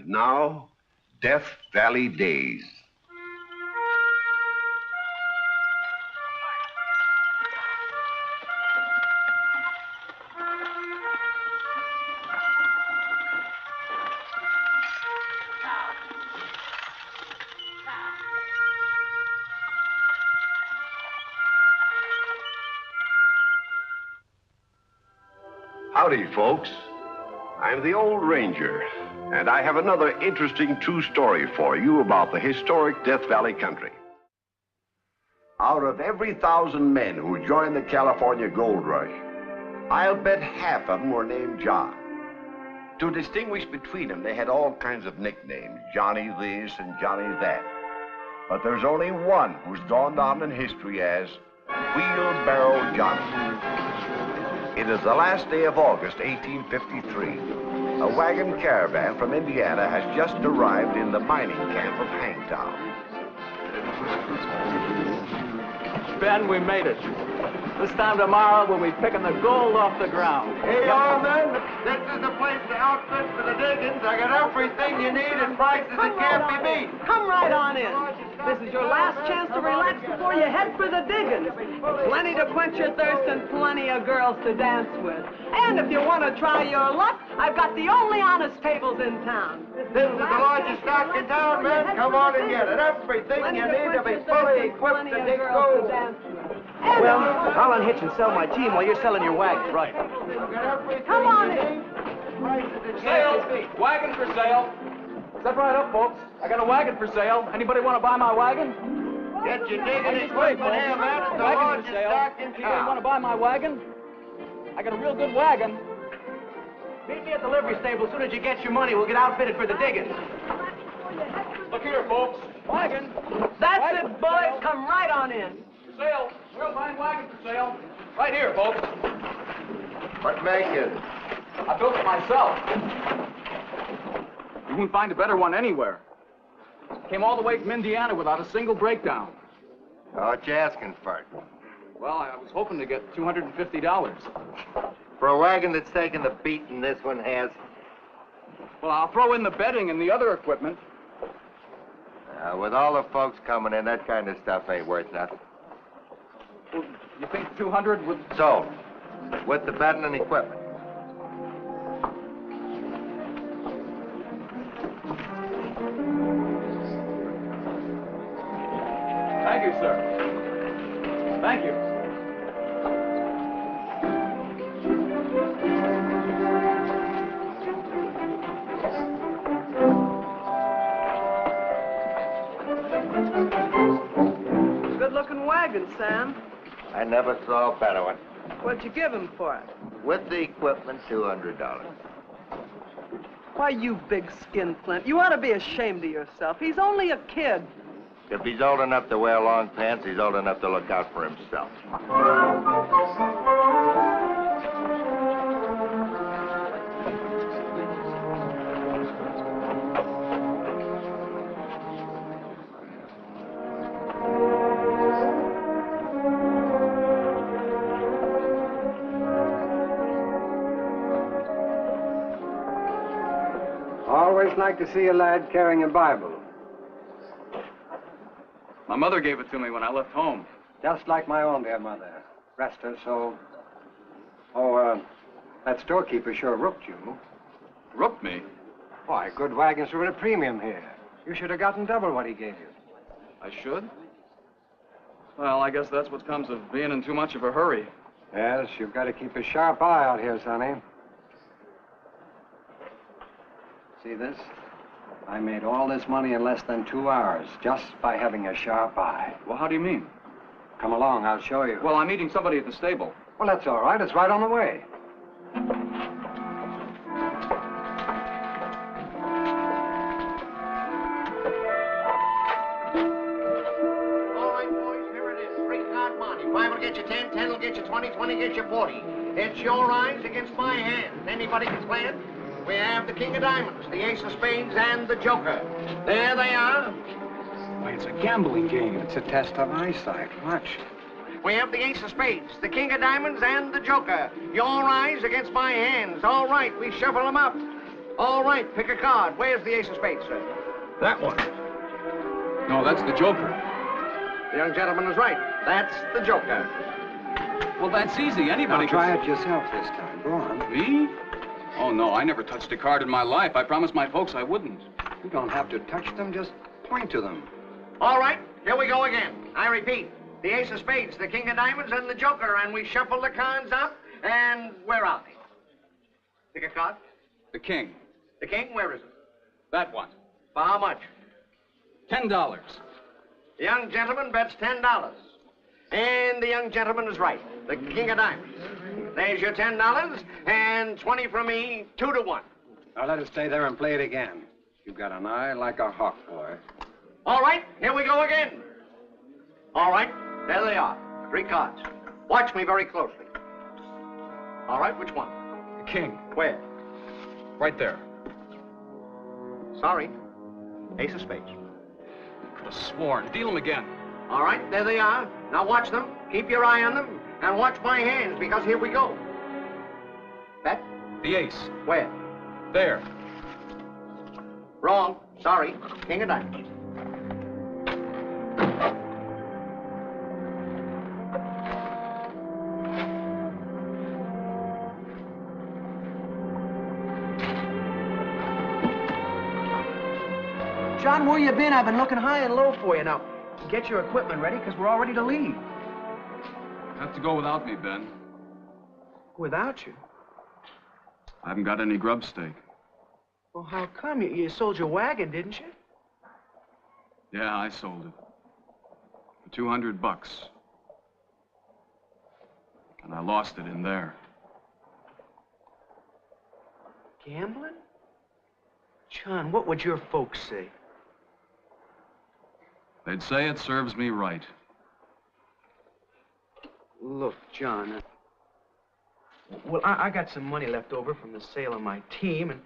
And now, Death Valley Days. Howdy, folks. I'm the old ranger, and I have another interesting true story for you about the historic Death Valley country. Out of every 1,000 men who joined the California Gold Rush, I'll bet half of them were named John. To distinguish between them, they had all kinds of nicknames, Johnny this and Johnny that. But there's only one who's gone down in history as Wheelbarrow Johnny. It is the last day of August, 1853. A wagon caravan from Indiana has just arrived in the mining camp of Hangtown. Ben, we made it. This time tomorrow, we'll be picking the gold off the ground. Hey, y'all men, this is the place to outfit for the diggings. I got everything you need at prices that can't be beat. Come right on in. This is your last chance to relax before you head for the diggings. Plenty to quench your thirst and plenty of girls to dance with. And if you want to try your luck, I've got the only honest tables in town. This is the largest stock in town, men. Come on and get it. Everything you need to be fully equipped to dig gold. Well, I'll unhitch and sell my team while you're selling your wagon. Right. Come on in. Sale. Wagon for sale. Step right up, folks. I got a wagon for sale. Anybody want to buy my wagon? Get your digging equipment here, man. It's the largest stock in Anybody town. want to buy my wagon? I got a real good wagon. Meet me at the livery stable as soon as you get your money. We'll get outfitted for the digging. Look here, folks. Wagon. That's Wagon it, for boys. sale. Come right on in. For sale. Real fine wagon for sale. Right here, folks. What make it? I built it myself. You won't find a better one anywhere. Came all the way from Indiana without a single breakdown. Oh, what you asking for? Well, I was hoping to get $250. For a wagon that's taken the beating this one has. Well, I'll throw in the bedding and the other equipment. With all the folks coming in, that kind of stuff ain't worth nothing. Well, you think 200 would... Sold. With the bedding and equipment. Thank you, sir. Thank you. Good-looking wagon, Sam. I never saw a better one. What'd you give him for it? With the equipment, $200. Why, you big skinflint. You ought to be ashamed of yourself. He's only a kid. If he's old enough to wear long pants, he's old enough to look out for himself. Always like to see a lad carrying a Bible. My mother gave it to me when I left home. Just like my own dear mother. Rest her soul. Oh, that storekeeper sure rooked you. Rooked me? Why, good wagons are at a premium here. You should have gotten double what he gave you. I should? Well, I guess that's what comes of being in too much of a hurry. Yes, you've got to keep a sharp eye out here, Sonny. See this? I made all this money in less than 2 hours, just by having a sharp eye. Well, how do you mean? Come along, I'll show you. Well, I'm meeting somebody at the stable. Well, that's all right. It's right on the way. All right, boys, here it is. Straight hard money. 5 will get you 10, 10 will get you 20, 20 get you 40. It's your eyes against my hand. Anybody can play it? We have the King of Diamonds, the Ace of Spades, and the Joker. There they are. Why, it's a gambling game. It's a test of eyesight. Watch. We have the Ace of Spades, the King of Diamonds, and the Joker. Your eyes against my hands. All right, we shuffle them up. All right, pick a card. Where's the ace of spades, sir? That one. No, that's the joker. The young gentleman is right. That's the joker. Well, that's easy. Anybody Now try it yourself this time. Go on. Me? Oh, no, I never touched a card in my life. I promised my folks I wouldn't. You don't have to touch them, just point to them. All right, here we go again. I repeat, the ace of spades, the king of diamonds, and the joker, and we shuffle the cards up, and where are they? Pick a card. The king. The king, where is it? That one. For how much? $10. The young gentleman bets $10. And the young gentleman is right. The king of diamonds. There's your $10, and 20 from me, 2 to 1. Now let us stay there and play it again. You've got an eye like a hawk, boy. All right, here we go again. All right, there they are. 3 cards. Watch me very closely. All right, which one? The king. Where? Right there. Sorry. Ace of spades. Could have sworn. Deal him again. All right, there they are. Now watch them. Keep your eye on them. And watch my hands, because here we go. Bet? The ace. Where? There. Wrong. Sorry. King of diamonds. John, where you been? I've been looking high and low for you. Now, get your equipment ready, because we're all ready to leave. Have to go without me, Ben. Without you? I haven't got any grub stake. Well, how come? You sold your wagon, didn't you? Yeah, I sold it. For $200. And I lost it in there. Gambling? John, what would your folks say? They'd say it serves me right. Look, John, well, I got some money left over from the sale of my team, and,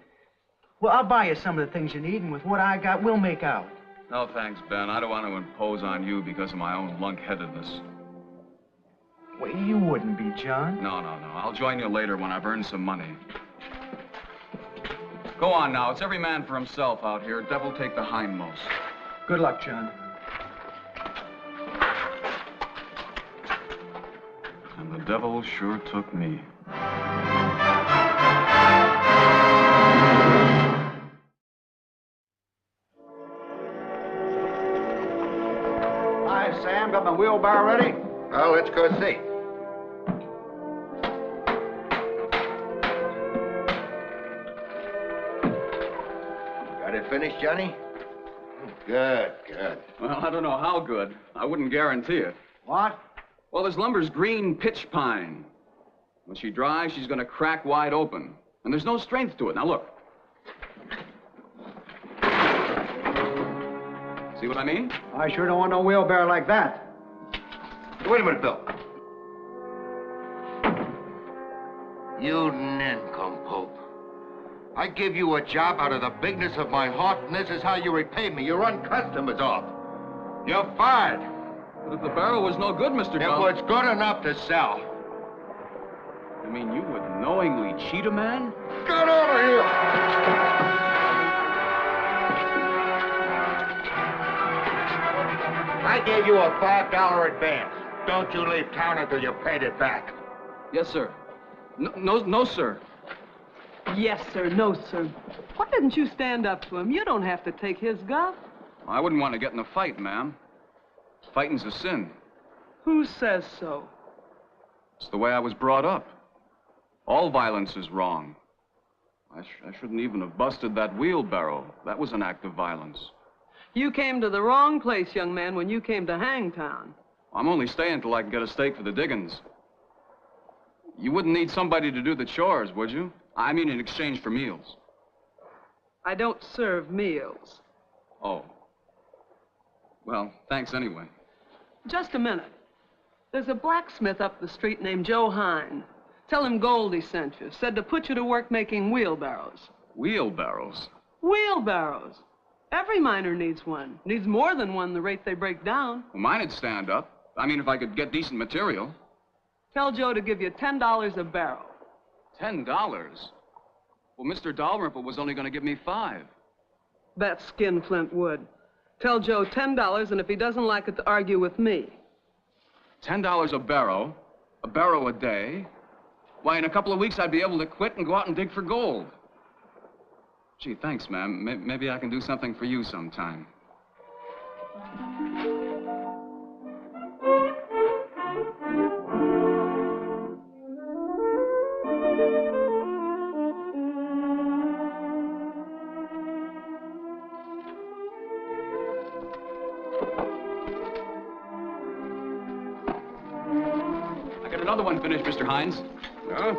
well, I'll buy you some of the things you need, and with what I got, we'll make out. No, thanks, Ben. I don't want to impose on you because of my own lunk-headedness. Well, you wouldn't be, John. No. I'll join you later when I've earned some money. Go on now. It's every man for himself out here. Devil take the hindmost. Good luck, John. And the devil sure took me. Hi, Sam. Got my wheelbarrow ready? Well, let's go see. Got it finished, Johnny? Good. Well, I don't know how good. I wouldn't guarantee it. What? Well, this lumber's green pitch pine. When she dries, she's going to crack wide open. And there's no strength to it. Now, look. See what I mean? I sure don't want no wheelbarrow like that. Wait a minute, Bill. You nincompoop. I give you a job out of the bigness of my heart, and this is how you repay me. You run customers off. You're fired. But if the barrel was no good, Mr. It Gunn... was good enough to sell. You mean you would knowingly cheat a man? Get out of here! I gave you a $5 advance. Don't you leave town until you paid it back. Yes, sir. No, sir. Yes, sir. No, sir. Why didn't you stand up to him? You don't have to take his guff. I wouldn't want to get in a fight, ma'am. Fighting's a sin. Who says so? It's the way I was brought up. All violence is wrong. I shouldn't even have busted that wheelbarrow. That was an act of violence. You came to the wrong place, young man, when you came to Hangtown. I'm only staying till I can get a stake for the diggings. You wouldn't need somebody to do the chores, would you? I mean in exchange for meals. I don't serve meals. Oh. Well, thanks anyway. Just a minute. There's a blacksmith up the street named Joe Hine. Tell him Goldie sent you. Said to put you to work making wheelbarrows. Wheelbarrows? Wheelbarrows. Every miner needs one. Needs more than one the rate they break down. Well, mine'd stand up. I mean, if I could get decent material. Tell Joe to give you $10 a barrel. $10? Well, Mr. Dalrymple was only going to give me 5. Bet Skinflint would. Tell Joe $10, and if he doesn't like it, to argue with me. $10 a barrow a day. Why, in a couple of weeks, I'd be able to quit and go out and dig for gold. Gee, thanks, ma'am. Maybe I can do something for you sometime. I got another one finished, Mr. Hines. Yeah?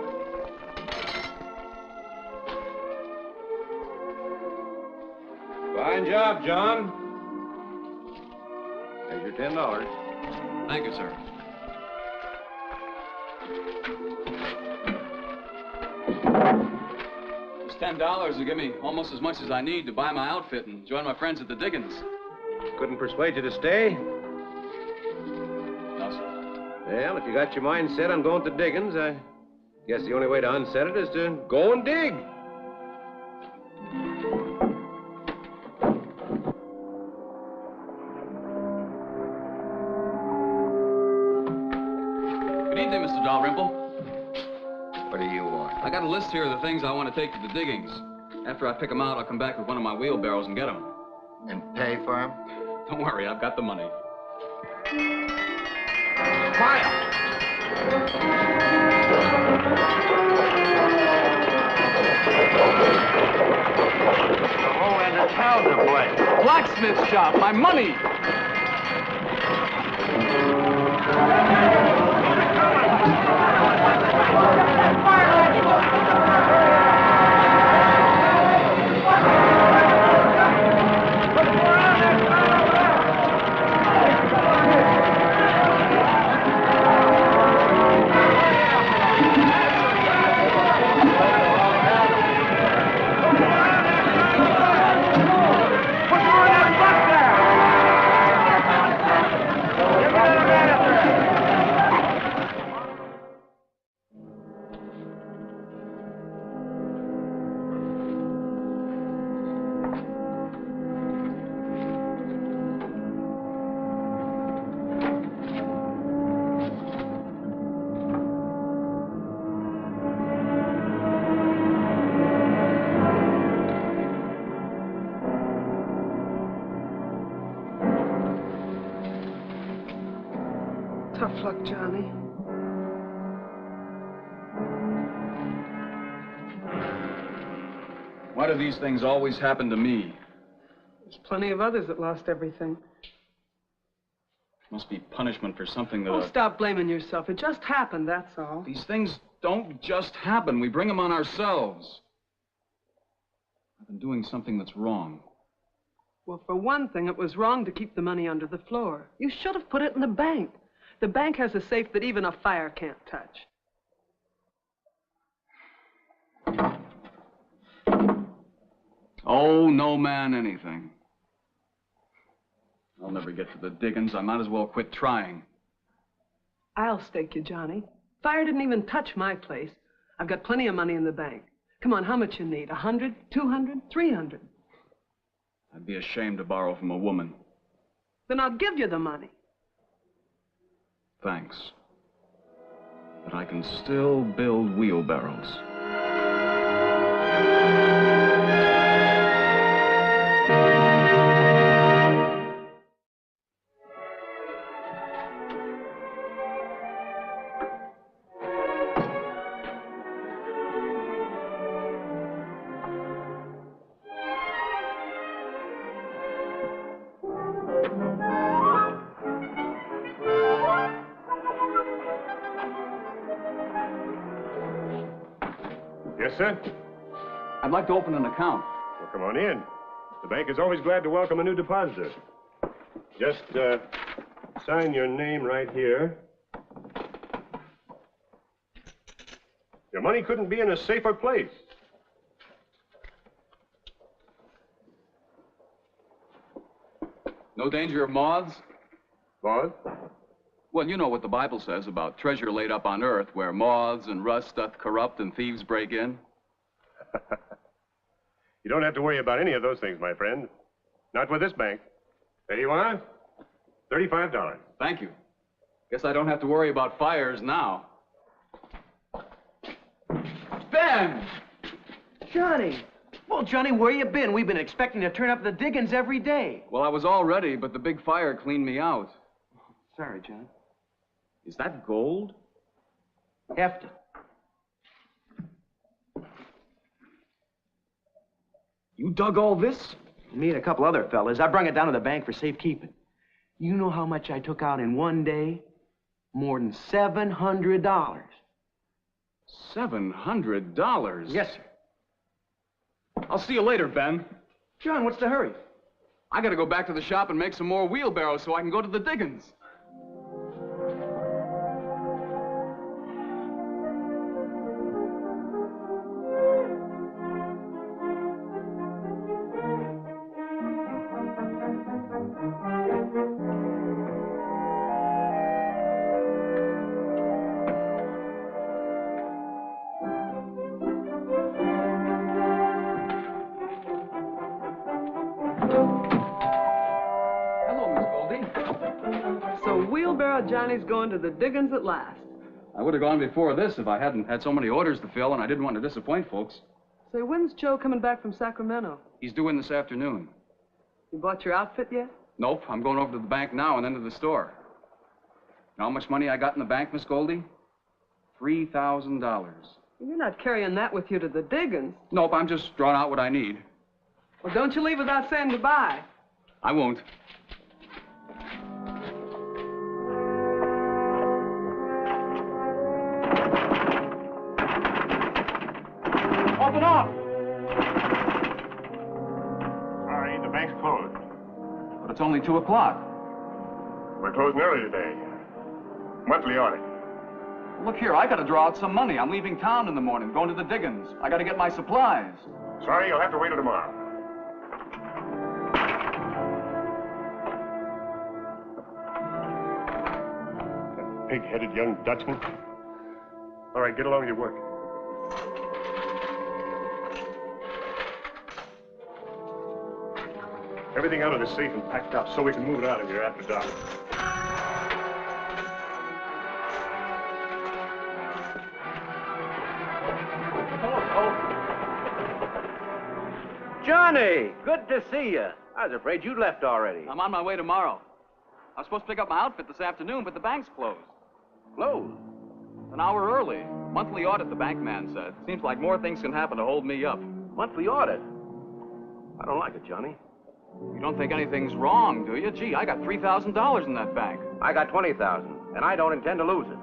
Fine job, John. There's your $10. Thank you, sir. This $10 will give me almost as much as I need to buy my outfit and join my friends at the diggings. Couldn't persuade you to stay? No, sir. Well, if you got your mind set on going to diggings, I guess the only way to unset it is to go and dig. Good evening, Mr. Dalrymple. What do you want? I got a list here of the things I want to take to the diggings. After I pick them out, I'll come back with one of my wheelbarrows and get them. And pay for him? Don't worry, I've got the money. Fire! The whole end of town to play. Blacksmith shop, my money! Tough luck, Johnny. Why do these things always happen to me? There's plenty of others that lost everything. Must be punishment for something that Oh, stop blaming yourself. It just happened, that's all. These things don't just happen. We bring them on ourselves. I've been doing something that's wrong. Well, for one thing, it was wrong to keep the money under the floor. You should have put it in the bank. The bank has a safe that even a fire can't touch. Oh, no man anything. I'll never get to the diggings. I might as well quit trying. I'll stake you, Johnny. Fire didn't even touch my place. I've got plenty of money in the bank. Come on, how much you need? 100, 200, 300? I'd be ashamed to borrow from a woman. Then I'll give you the money. Thanks. But I can still build wheelbarrows. Yes, sir? I'd like to open an account. Well, come on in. The bank is always glad to welcome a new depositor. Just, sign your name right here. Your money couldn't be in a safer place. No danger of moths? Boss? Well, you know what the Bible says about treasure laid up on earth where moths and rust doth corrupt and thieves break in. You don't have to worry about any of those things, my friend. Not with this bank. There you are. $35. Thank you. Guess I don't have to worry about fires now. Ben! Johnny! Well, Johnny, where you been? We've been expecting to turn up the diggings every day. Well, I was all ready, but the big fire cleaned me out. Sorry, John. Is that gold? Heft it. You dug all this? Me and a couple other fellas. I brung it down to the bank for safekeeping. You know how much I took out in one day? More than $700. $700? Yes, sir. I'll see you later, Ben. John, what's the hurry? I gotta go back to the shop and make some more wheelbarrows so I can go to the diggings. Johnny's going to the diggings at last. I would have gone before this if I hadn't had so many orders to fill, and I didn't want to disappoint folks. Say, when's Joe coming back from Sacramento? He's due in this afternoon. You bought your outfit yet? Nope. I'm going over to the bank now and then to the store. Know how much money I got in the bank, Miss Goldie? $3,000. You're not carrying that with you to the diggings. Nope, I'm just drawing out what I need. Well, don't you leave without saying goodbye. I won't. Open up! Sorry, the bank's closed. But it's only 2 o'clock. We're closing early today. Monthly audit. Look here, I gotta draw out some money. I'm leaving town in the morning, going to the diggings. I gotta get my supplies. Sorry, you'll have to wait till tomorrow. That pig-headed young Dutchman. All right, get along with your work. Everything out of the safe and packed up so we can move it out of here after dark. Johnny, good to see you. I was afraid you'd left already. I'm on my way tomorrow. I was supposed to pick up my outfit this afternoon, but the bank's closed. Closed? An hour early. Monthly audit, the bank man said. Seems like more things can happen to hold me up. Monthly audit? I don't like it, Johnny. You don't think anything's wrong, do you? Gee, I got $3,000 in that bank. I got $20,000, and I don't intend to lose it.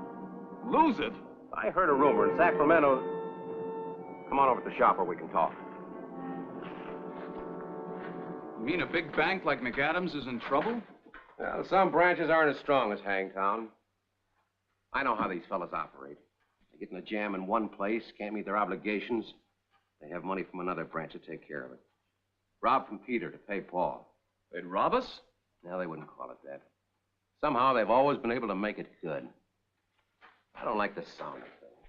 Lose it? I heard a rumor in Sacramento. Come on over to the shop where we can talk. You mean a big bank like McAdams is in trouble? Well, some branches aren't as strong as Hangtown. I know how these fellas operate. They get in a jam in one place, can't meet their obligations. They have money from another branch to take care of it. Rob from Peter to pay Paul. They'd rob us? No, they wouldn't call it that. Somehow they've always been able to make it good. I don't like the sound of things.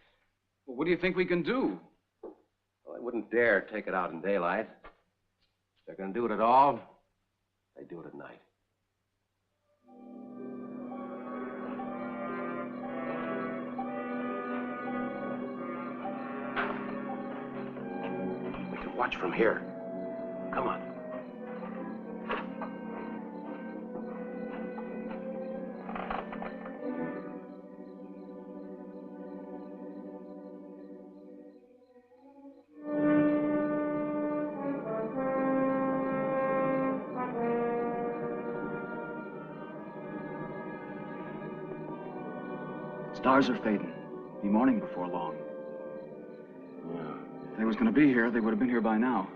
Well, what do you think we can do? Well, they wouldn't dare take it out in daylight. If they're going to do it at all, they do it at night. We can watch from here. Come on. Stars are fading. Be morning before long. If they was going to be here, they would have been here by now.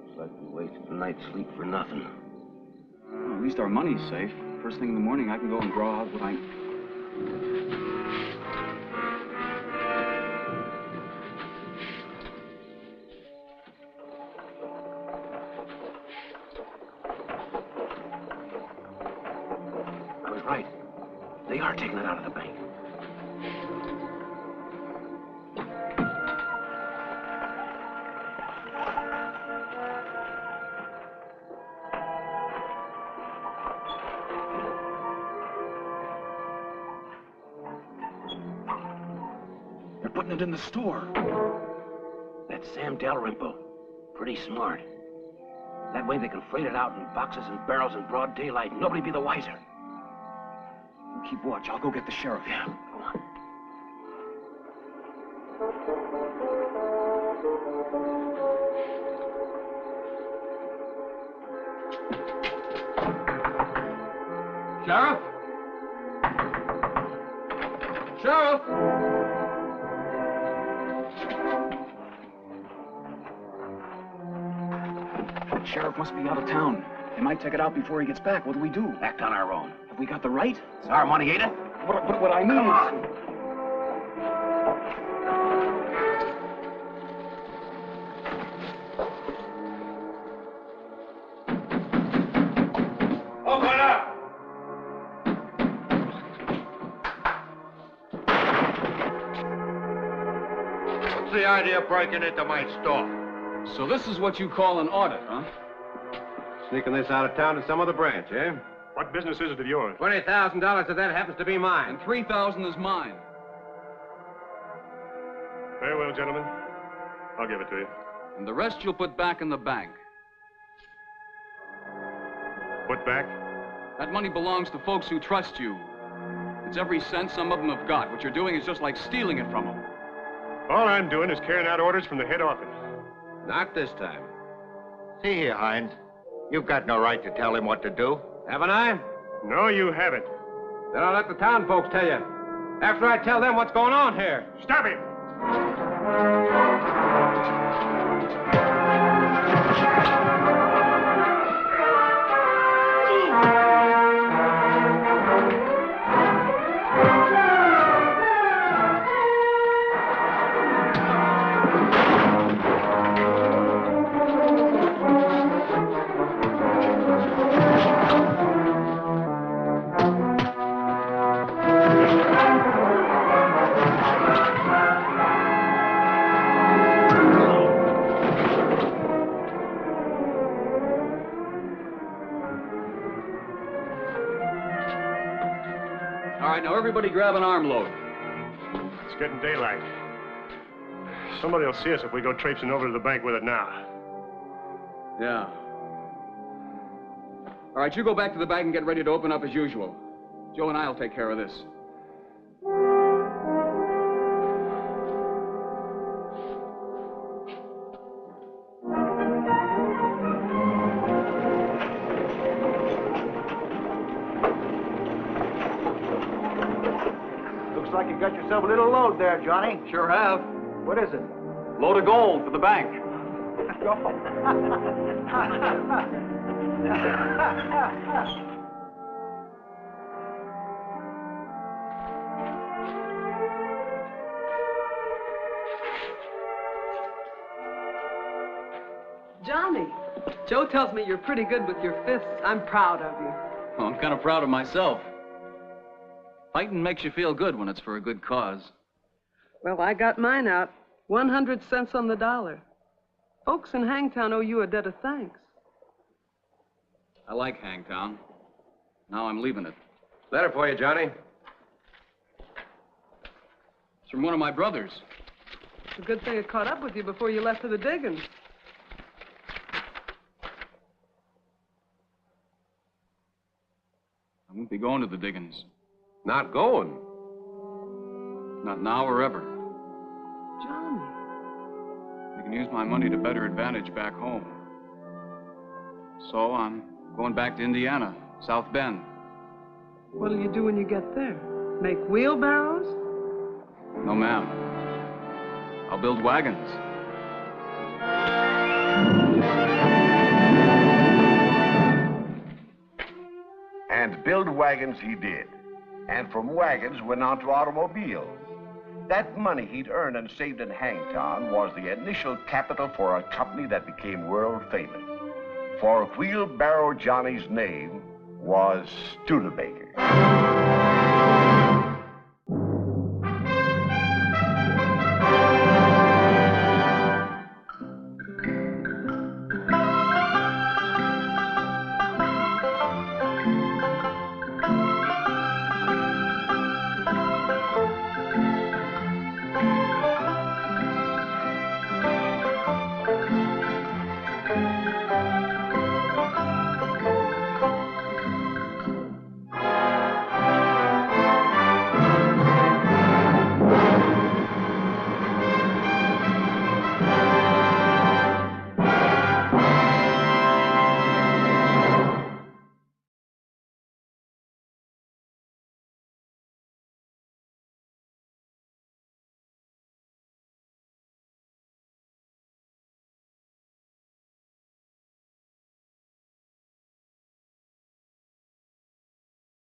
Looks like we wasted a night's sleep for nothing. Well, at least our money's safe. First thing in the morning, I can go and draw out what I... I was right. They are taking it out of the bank. putting it in the store. That's Sam Dalrymple. Pretty smart. That way they can freight it out in boxes and barrels in broad daylight. Nobody be the wiser. You keep watch. I'll go get the sheriff. Yeah, go on. Sheriff? Sheriff! The sheriff must be out of town. They might take it out before he gets back. What do we do? Act on our own. Have we got the right? It's our money, ain't it? What I mean is... Open up! What's the idea of breaking into my store? So this is what you call an audit, huh? Sneaking this out of town to some other branch, eh? What business is it of yours? $20,000 of that happens to be mine. And $3,000 is mine. Very well, gentlemen. I'll give it to you. And the rest you'll put back in the bank. Put back? That money belongs to folks who trust you. It's every cent some of them have got. What you're doing is just like stealing it from them. All I'm doing is carrying out orders from the head office. Not this time. See here, Hines. You've got no right to tell him what to do. Haven't I? No, you haven't. Then I'll let the town folks tell you. After I tell them what's going on here. Stop it! All right, now everybody grab an armload. It's getting daylight. Somebody will see us if we go traipsing over to the bank with it now. Yeah. All right, you go back to the bank and get ready to open up as usual. Joe and I'll take care of this. Looks like you got yourself a little load there, Johnny. Sure have. What is it? Load of gold for the bank. Johnny, Joe tells me you're pretty good with your fists. I'm proud of you. Well, I'm kind of proud of myself. Fighting makes you feel good when it's for a good cause. Well, I got mine out. 100 cents on the dollar. Folks in Hangtown owe you a debt of thanks. I like Hangtown. Now I'm leaving it. Letter for you, Johnny. It's from one of my brothers. It's a good thing it caught up with you before you left for the diggings. I won't be going to the diggings. Not going. Not now or ever. Johnny. I can use my money to better advantage back home. So I'm going back to Indiana, South Bend. What'll you do when you get there? Make wheelbarrows? No, ma'am. I'll build wagons. And build wagons he did. And from wagons went on to automobiles. That money he'd earned and saved in Hangtown was the initial capital for a company that became world famous. For Wheelbarrow Johnny's name was Studebaker.